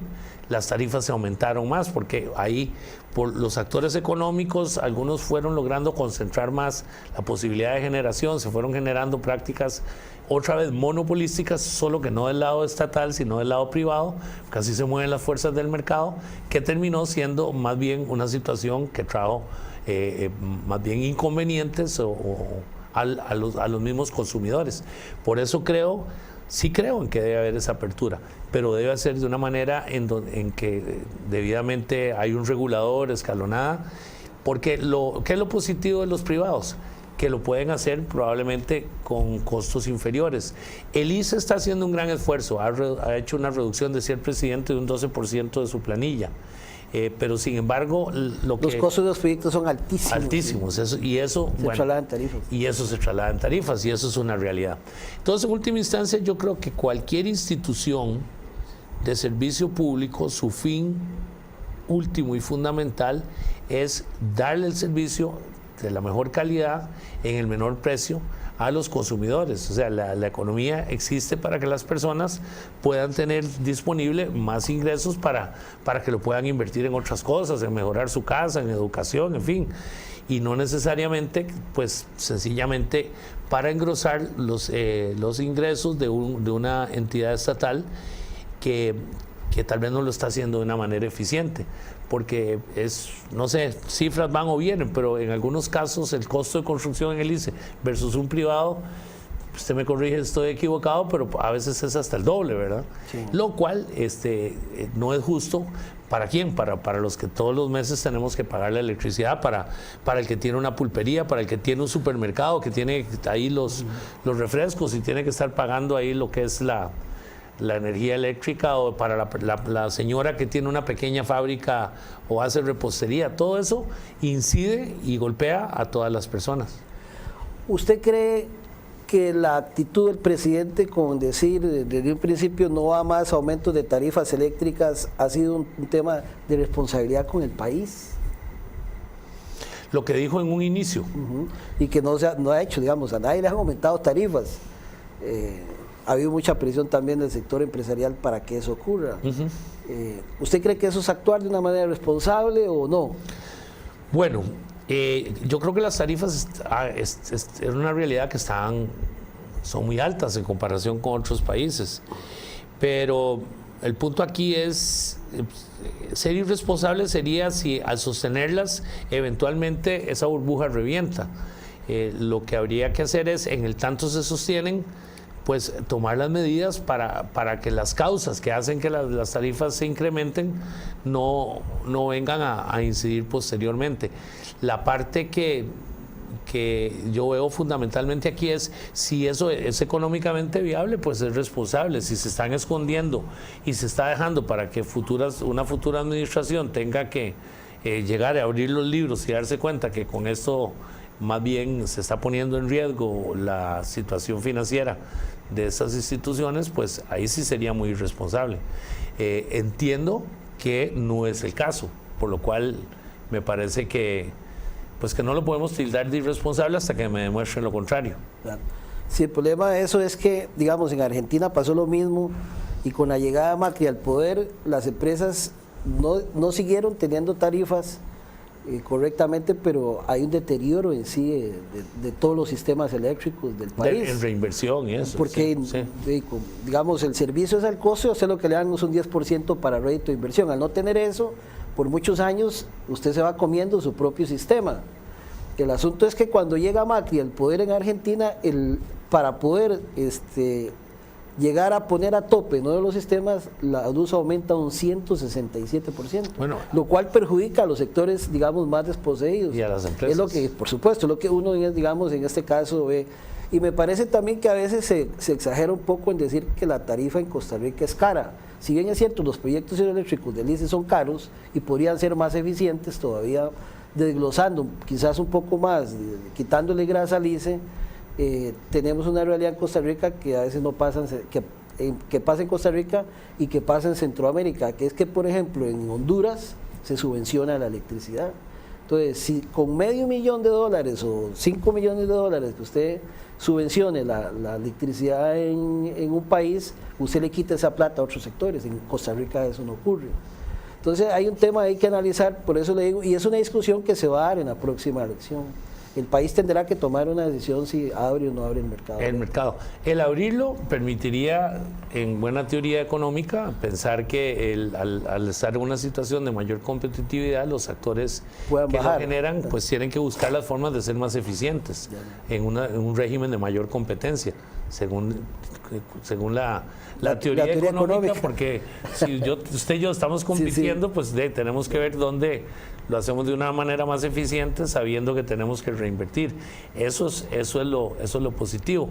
las tarifas se aumentaron más, porque ahí por los actores económicos algunos fueron logrando concentrar más la posibilidad de generación, se fueron generando prácticas otra vez monopolísticas, solo que no del lado estatal sino del lado privado, casi se mueven las fuerzas del mercado, que terminó siendo más bien una situación que trajo más bien inconvenientes a los mismos consumidores. Por eso sí creo en que debe haber esa apertura, pero debe ser de una manera en que debidamente hay un regulador, escalonada, porque ¿qué es lo positivo de los privados? Que lo pueden hacer probablemente con costos inferiores. El ICE está haciendo un gran esfuerzo, ha hecho una reducción, decía el presidente, de un 12% de su planilla. Pero sin embargo los costos de los proyectos son altísimos. Altísimos, y eso se traslada en tarifas. Y eso se traslada en tarifas, y eso es una realidad. Entonces, en última instancia, yo creo que cualquier institución de servicio público, su fin último y fundamental es darle el servicio de la mejor calidad en el menor precio a los consumidores. O sea, la economía existe para que las personas puedan tener disponible más ingresos para que lo puedan invertir en otras cosas, en mejorar su casa, en educación, en fin. Y no necesariamente, pues sencillamente para engrosar los ingresos de una entidad estatal que tal vez no lo está haciendo de una manera eficiente, porque no sé, cifras van o vienen, pero en algunos casos el costo de construcción en el ICE versus un privado, usted me corrige, estoy equivocado, pero a veces es hasta el doble, ¿verdad? Sí. Lo cual no es justo. ¿Para quién? Para los que todos los meses tenemos que pagar la electricidad, para el que tiene una pulpería, para el que tiene un supermercado, que tiene ahí los refrescos y tiene que estar pagando ahí lo que es la energía eléctrica, o para la señora que tiene una pequeña fábrica o hace repostería. Todo eso incide y golpea a todas las personas. ¿Usted cree que la actitud del presidente con decir desde un principio no va más aumentos de tarifas eléctricas ha sido un tema de responsabilidad con el país? Lo que dijo en un inicio. Y que no ha hecho, digamos, a nadie le han aumentado tarifas. Ha habido mucha presión también del sector empresarial para que eso ocurra. ¿Usted cree que eso es actuar de una manera responsable o no? Bueno, yo creo que las tarifas es una realidad que son muy altas en comparación con otros países, pero el punto aquí es ser irresponsable sería si al sostenerlas eventualmente esa burbuja revienta. Lo que habría que hacer es, en el tanto se sostienen, pues tomar las medidas para que las causas que hacen que las tarifas se incrementen no vengan a incidir posteriormente. La parte que yo veo fundamentalmente aquí es si eso es económicamente viable, pues es responsable. Si se están escondiendo y se está dejando para que una futura administración tenga que llegar a abrir los libros y darse cuenta que con esto más bien se está poniendo en riesgo la situación financiera de estas instituciones, pues ahí sí sería muy irresponsable. Entiendo que no es el caso, por lo cual me parece que pues que no lo podemos tildar de irresponsable hasta que me demuestren lo contrario. Claro. Sí, el problema de eso es que, digamos, en Argentina pasó lo mismo y con la llegada de Macri al poder, las empresas no siguieron teniendo tarifas correctamente, pero hay un deterioro en sí de todos los sistemas eléctricos del país. En reinversión y eso. Porque, digamos, el servicio es al costo y usted lo que le dan es un 10% para rédito de inversión. Al no tener eso, por muchos años usted se va comiendo su propio sistema. El asunto es que cuando llega Macri al poder en Argentina, para poder llegar a poner a tope uno de los sistemas, la luz aumenta un 167%, lo cual perjudica a los sectores, digamos, más desposeídos. Y a las empresas. Es lo que, por supuesto, lo que uno, digamos, en este caso ve. Y me parece también que a veces se exagera un poco en decir que la tarifa en Costa Rica es cara. Si bien es cierto, los proyectos hidroeléctricos del ICE son caros y podrían ser más eficientes todavía, desglosando quizás un poco más, quitándole grasa al ICE, tenemos una realidad en Costa Rica que a veces no pasa, que pasa en Costa Rica y que pasa en Centroamérica, que es que, por ejemplo, en Honduras se subvenciona la electricidad. Entonces, si con $500,000 o $5 millones que usted subvencione la electricidad en un país, usted le quita esa plata a otros sectores. En Costa Rica eso no ocurre. Entonces hay un tema ahí que analizar, por eso le digo, y es una discusión que se va a dar en la próxima elección. El país tendrá que tomar una decisión si abre o no abre el mercado. El mercado. El abrirlo permitiría, en buena teoría económica, pensar que al estar en una situación de mayor competitividad, los actores que lo generan, pues tienen que buscar las formas de ser más eficientes en un régimen de mayor competencia, según la teoría económica, porque si usted y yo estamos compitiendo, pues tenemos que ver dónde lo hacemos de una manera más eficiente, sabiendo que tenemos que reinvertir. Eso es lo positivo.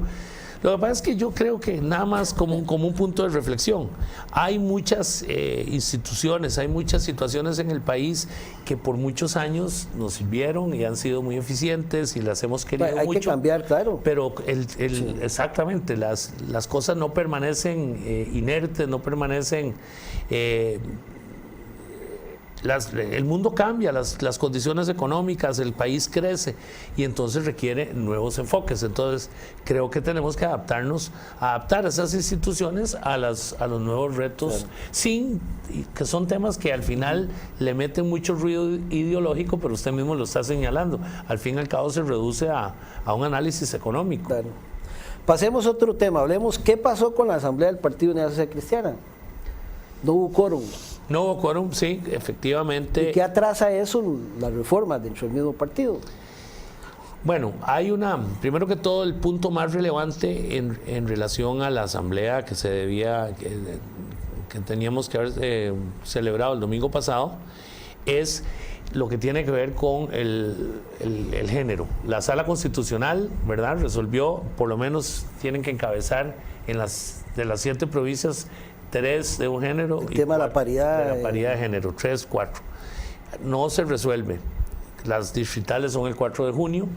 Lo que pasa es que yo creo que nada más como un punto de reflexión, hay muchas instituciones, hay muchas situaciones en el país que por muchos años nos sirvieron y han sido muy eficientes y las hemos querido mucho. Hay que cambiar, claro. Pero exactamente, las cosas no permanecen inertes, no permanecen... el mundo cambia, las condiciones económicas, el país crece y entonces requiere nuevos enfoques. Entonces creo que tenemos que adaptar a esas instituciones a los nuevos retos, claro. Que son temas que al final le meten mucho ruido ideológico, pero usted mismo lo está señalando. Al fin y al cabo se reduce a un análisis económico. Claro. Pasemos a otro tema, hablemos qué pasó con la Asamblea del Partido Unidad Social Cristiana. No hubo quórum. No hubo quórum, sí, efectivamente. ¿Y qué atrasa eso, las reformas dentro del mismo partido? Bueno, primero que todo, el punto más relevante en relación a la asamblea que que teníamos que haber celebrado el domingo pasado, es lo que tiene que ver con el género. La Sala Constitucional, ¿verdad?, resolvió, por lo menos tienen que encabezar de las 7 provincias, 3 de un género. El tema de la paridad. De la paridad de género, 3, 4. No se resuelve. Las distritales son el 4 de junio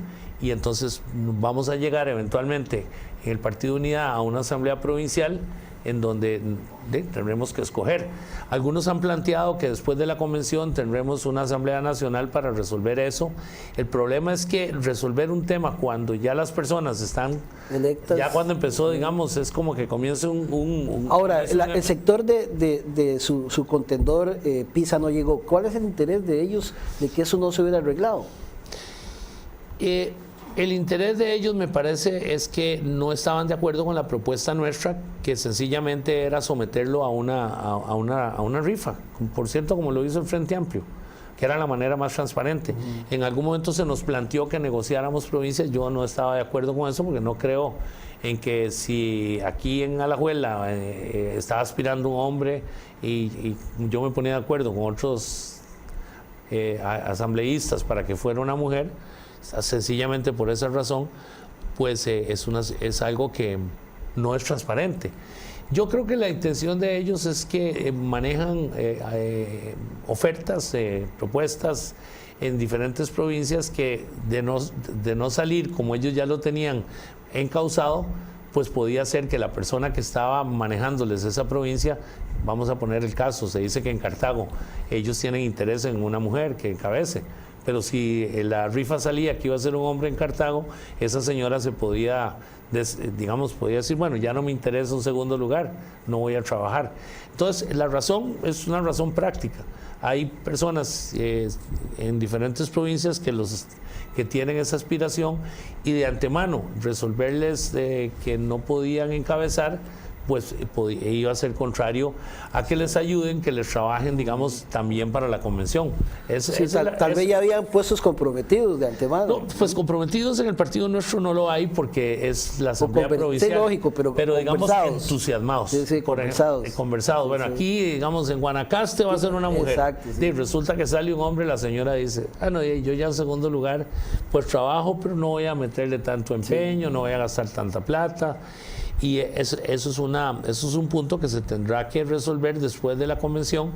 y entonces vamos a llegar eventualmente en el Partido Unidad a una asamblea provincial en donde tendremos que escoger. Algunos han planteado que después de la convención tendremos una asamblea nacional para resolver eso. El problema es que resolver un tema cuando ya las personas están electas, ya cuando empezó, digamos, es como que comienza Ahora, el sector de su contendor, PISA, no llegó. ¿Cuál es el interés de ellos de que eso no se hubiera arreglado? El interés de ellos, me parece, es que no estaban de acuerdo con la propuesta nuestra, que sencillamente era someterlo a una rifa, por cierto, como lo hizo el Frente Amplio, que era la manera más transparente. En algún momento se nos planteó que negociáramos provincias, yo no estaba de acuerdo con eso porque no creo en que si aquí en Alajuela estaba aspirando un hombre y yo me ponía de acuerdo con otros asambleístas para que fuera una mujer, sencillamente por esa razón, pues es algo que no es transparente. Yo creo que la intención de ellos es que manejan ofertas, propuestas en diferentes provincias que de no salir como ellos ya lo tenían encauzado, pues podía ser que la persona que estaba manejándoles esa provincia, vamos a poner el caso, se dice que en Cartago ellos tienen interés en una mujer que encabece, pero si la rifa salía que iba a ser un hombre en Cartago, esa señora se podía, podía decir, bueno, ya no me interesa un segundo lugar, no voy a trabajar. Entonces, la razón es una razón práctica. Hay personas en diferentes provincias que tienen esa aspiración y de antemano resolverles que no podían encabezar, pues iba a ser contrario a que les ayuden, que les trabajen, digamos, también para la convención. Tal vez ya habían puestos comprometidos de antemano. No, pues comprometidos en el partido nuestro no lo hay porque es la Asamblea Provincial. Sí, lógico, pero digamos entusiasmados. Sí, conversados. Conversados. Bueno, aquí, digamos, en Guanacaste va a ser una mujer. Exacto. Sí. Y resulta que sale un hombre, la señora dice, no, yo ya en segundo lugar, pues trabajo, pero no voy a meterle tanto empeño, no voy a gastar tanta plata. Y eso es un punto que se tendrá que resolver después de la convención.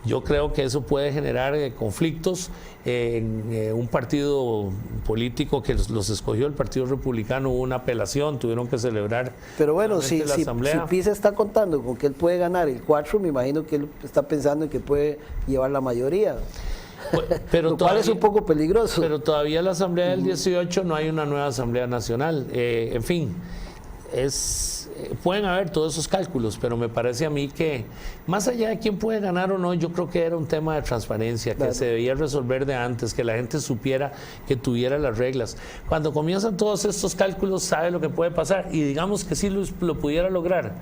Yo creo que eso puede generar conflictos en un partido político que los escogió, el Partido Republicano, hubo una apelación, tuvieron que celebrar. Pero bueno, si Asamblea. Pisa está contando con que él puede ganar el 4, me imagino que él está pensando en que puede llevar la mayoría. Pero lo cual es un poco peligroso. Pero todavía la Asamblea del 18 no hay una nueva Asamblea Nacional. En fin. Pueden haber todos esos cálculos, pero me parece a mí que más allá de quién puede ganar o no, yo creo que era un tema de transparencia, que se debía resolver de antes, que la gente supiera, que tuviera las reglas. Cuando comienzan todos estos cálculos, sabe lo que puede pasar y digamos que sí lo pudiera lograr.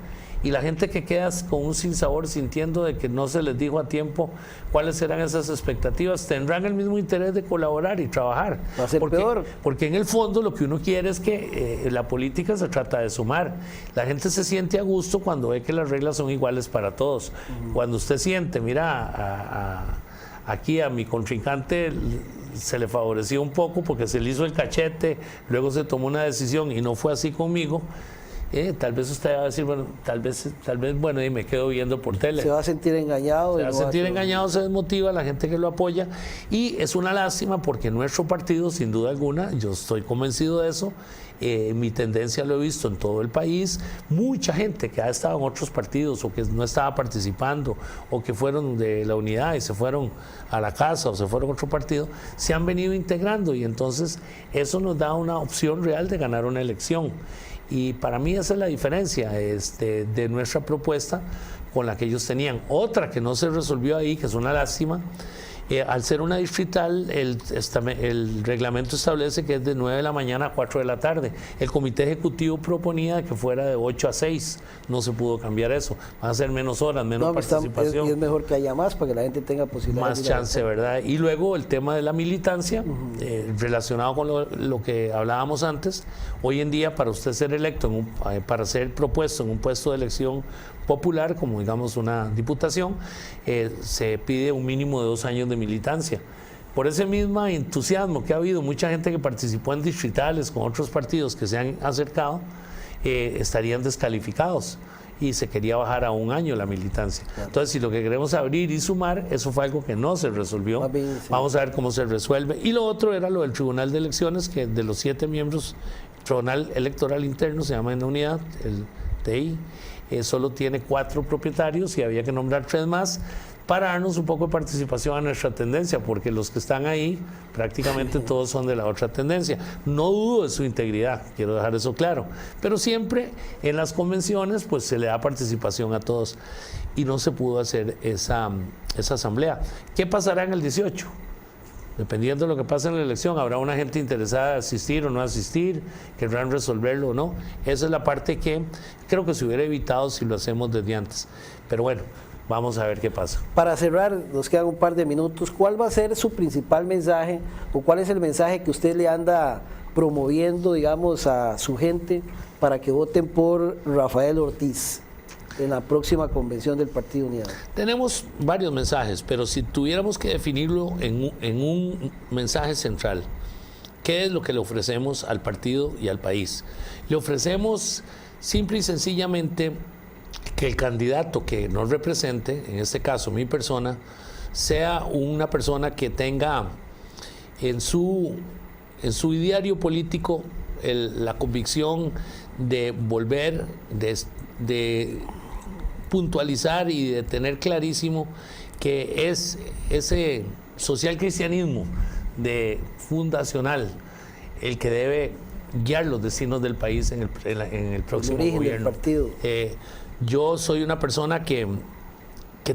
Y la gente que queda con un sinsabor sintiendo de que no se les dijo a tiempo cuáles eran esas expectativas, tendrán el mismo interés de colaborar y trabajar. Va a ser peor. Porque en el fondo lo que uno quiere es que la política se trata de sumar. La gente se siente a gusto cuando ve que las reglas son iguales para todos. Cuando usted siente, mira, aquí a mi contrincante se le favoreció un poco porque se le hizo el cachete, luego se tomó una decisión y no fue así conmigo. Tal vez usted va a decir, bueno, tal vez, bueno, y me quedo viendo por tele. Se va a sentir engañado. Se va a sentir engañado, se desmotiva a la gente que lo apoya. Y es una lástima porque nuestro partido, sin duda alguna, yo estoy convencido de eso, mi tendencia lo he visto en todo el país, mucha gente que ha estado en otros partidos o que no estaba participando o que fueron de la unidad y se fueron a la casa o se fueron a otro partido, se han venido integrando y entonces eso nos da una opción real de ganar una elección. Y para mí esa es la diferencia de nuestra propuesta con la que ellos tenían. Otra que no se resolvió ahí, que es una lástima, al ser una distrital, el reglamento establece que es de 9 de la mañana a 4 de la tarde. El comité ejecutivo proponía que fuera de 8 a 6. No se pudo cambiar eso. Van a ser menos horas, menos participación. Es mejor que haya más para que la gente tenga posibilidad. Más chance, ¿verdad? Y luego el tema de la militancia, relacionado con lo que hablábamos antes. Hoy en día, para usted ser electo, para ser propuesto en un puesto de elección popular, como digamos una diputación, se pide un mínimo de 2 años de militancia. Por ese mismo entusiasmo que ha habido, mucha gente que participó en distritales con otros partidos que se han acercado, estarían descalificados y se quería bajar a 1 año la militancia. Claro. Entonces, si lo que queremos abrir y sumar, eso fue algo que no se resolvió. Bien, sí. Vamos a ver cómo se resuelve. Y lo otro era lo del Tribunal de Elecciones, que de los 7 miembros, Tribunal Electoral Interno, se llama en la unidad, el TI, solo tiene 4 propietarios y había que nombrar 3 más para darnos un poco de participación a nuestra tendencia, porque los que están ahí prácticamente todos son de la otra tendencia. No dudo de su integridad, quiero dejar eso claro, pero siempre en las convenciones pues se le da participación a todos y no se pudo hacer esa asamblea. ¿Qué pasará en el 18? Dependiendo de lo que pase en la elección, habrá una gente interesada en asistir o no asistir, querrán resolverlo o no. Esa es la parte que creo que se hubiera evitado si lo hacemos desde antes. Pero bueno, vamos a ver qué pasa. Para cerrar, nos quedan un par de minutos. ¿Cuál va a ser su principal mensaje o cuál es el mensaje que usted le anda promoviendo, digamos, a su gente para que voten por Rafael Ortiz en la próxima convención del Partido Unidad? Tenemos varios mensajes, pero si tuviéramos que definirlo en un mensaje central, ¿qué es lo que le ofrecemos al partido y al país? Le ofrecemos simple y sencillamente que el candidato que nos represente, en este caso mi persona, sea una persona que tenga en su ideario político la convicción de volver, de puntualizar y de tener clarísimo que es ese social cristianismo fundacional el que debe guiar los destinos del país en el próximo gobierno. Yo soy una persona que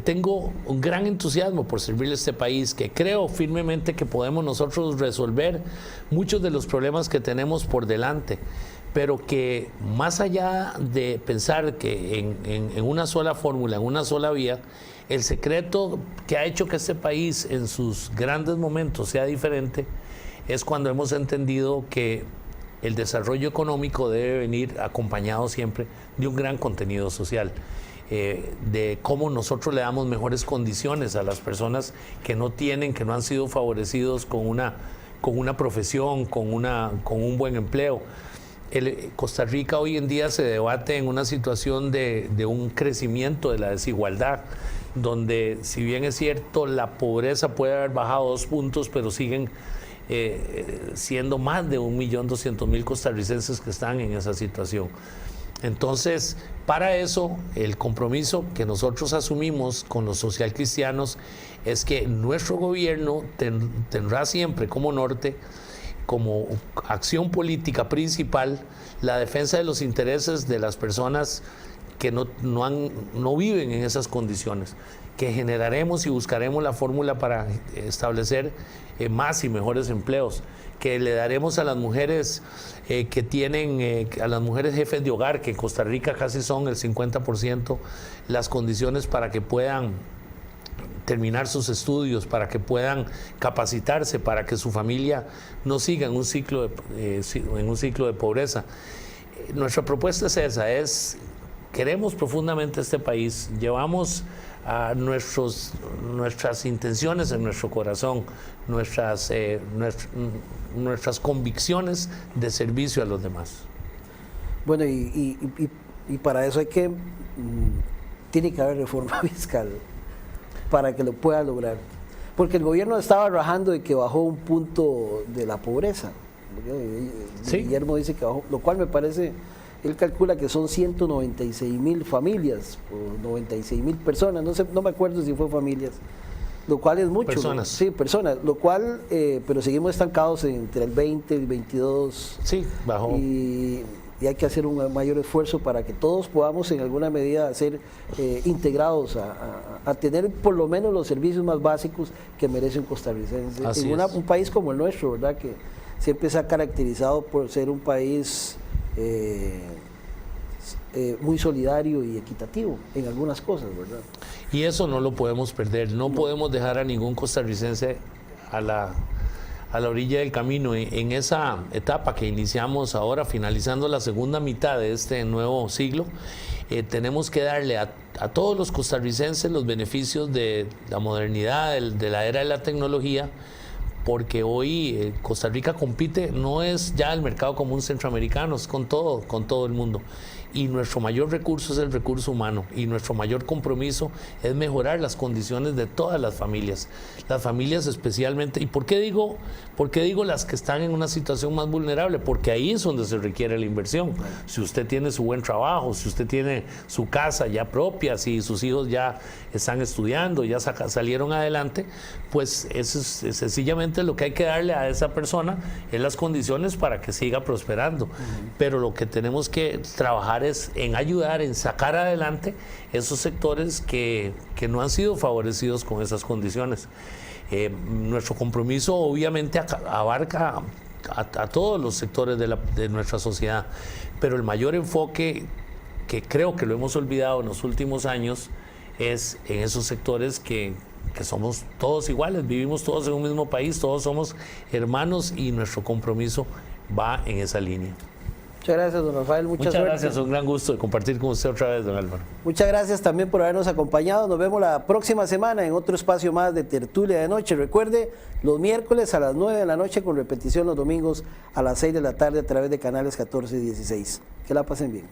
tengo un gran entusiasmo por servirle a este país, que creo firmemente que podemos nosotros resolver muchos de los problemas que tenemos por delante, pero que más allá de pensar que en una sola fórmula, en una sola vía, el secreto que ha hecho que este país en sus grandes momentos sea diferente es cuando hemos entendido que el desarrollo económico debe venir acompañado siempre de un gran contenido social, de cómo nosotros le damos mejores condiciones a las personas que no han sido favorecidos con una profesión, con un buen empleo. Costa Rica hoy en día se debate en una situación de un crecimiento de la desigualdad, donde si bien es cierto la pobreza puede haber bajado 2 puntos, pero siguen siendo más de 1.200.000 costarricenses que están en esa situación. Entonces, para eso, el compromiso que nosotros asumimos con los socialcristianos es que nuestro gobierno tendrá siempre como norte, como acción política principal, la defensa de los intereses de las personas que no viven en esas condiciones, que generaremos y buscaremos la fórmula para establecer más y mejores empleos, que le daremos a las mujeres a las mujeres jefes de hogar, que en Costa Rica casi son el 50%, las condiciones para que puedan terminar sus estudios, para que puedan capacitarse, para que su familia no siga en un ciclo de pobreza. Nuestra propuesta es esa, queremos profundamente este país, llevamos a nuestras intenciones en nuestro corazón, nuestras convicciones de servicio a los demás. Bueno, y para eso tiene que haber reforma fiscal para que lo pueda lograr, porque el gobierno estaba rajando de que bajó 1 punto de la pobreza. ¿Sí? Guillermo dice que bajó, lo cual me parece. Él calcula que son 196.000 familias o 96.000 personas, no me acuerdo si fue familias, lo cual es mucho. Personas. Sí, personas, lo cual, pero seguimos estancados entre el 20 y el 22. Sí, bajó. Y hay que hacer un mayor esfuerzo para que todos podamos en alguna medida ser integrados a tener por lo menos los servicios más básicos que merece un costarricense. Un país como el nuestro, ¿verdad? Que siempre se ha caracterizado por ser un país muy solidario y equitativo en algunas cosas, ¿verdad? Y eso no lo podemos perder, no podemos dejar a ningún costarricense a la orilla del camino. En esa etapa que iniciamos ahora, finalizando la segunda mitad de este nuevo siglo, tenemos que darle a todos los costarricenses los beneficios de la modernidad, de la era de la tecnología, porque hoy Costa Rica compite, no es ya el mercado común centroamericano, es con todo el mundo. Y nuestro mayor recurso es el recurso humano, y nuestro mayor compromiso es mejorar las condiciones de todas las familias especialmente. ¿Y por qué digo las que están en una situación más vulnerable? Porque ahí es donde se requiere la inversión. Si usted tiene su buen trabajo, si usted tiene su casa ya propia, si sus hijos ya están estudiando, ya salieron adelante, pues eso es sencillamente lo que hay que darle a esa persona, es las condiciones para que siga prosperando. Pero lo que tenemos que trabajar es en ayudar, en sacar adelante esos sectores que no han sido favorecidos con esas condiciones. Nuestro compromiso obviamente abarca a todos los sectores de nuestra sociedad, pero el mayor enfoque, que creo que lo hemos olvidado en los últimos años, es en esos sectores que somos todos iguales, vivimos todos en un mismo país, todos somos hermanos y nuestro compromiso va en esa línea. Muchas gracias, don Rafael. Muchas gracias, un gran gusto de compartir con usted otra vez, don Álvaro. Muchas gracias también por habernos acompañado. Nos vemos la próxima semana en otro espacio más de Tertulia de Noche. Recuerde, los miércoles a las 9 de la noche con repetición los domingos a las 6 de la tarde a través de canales 14 y 16. Que la pasen bien.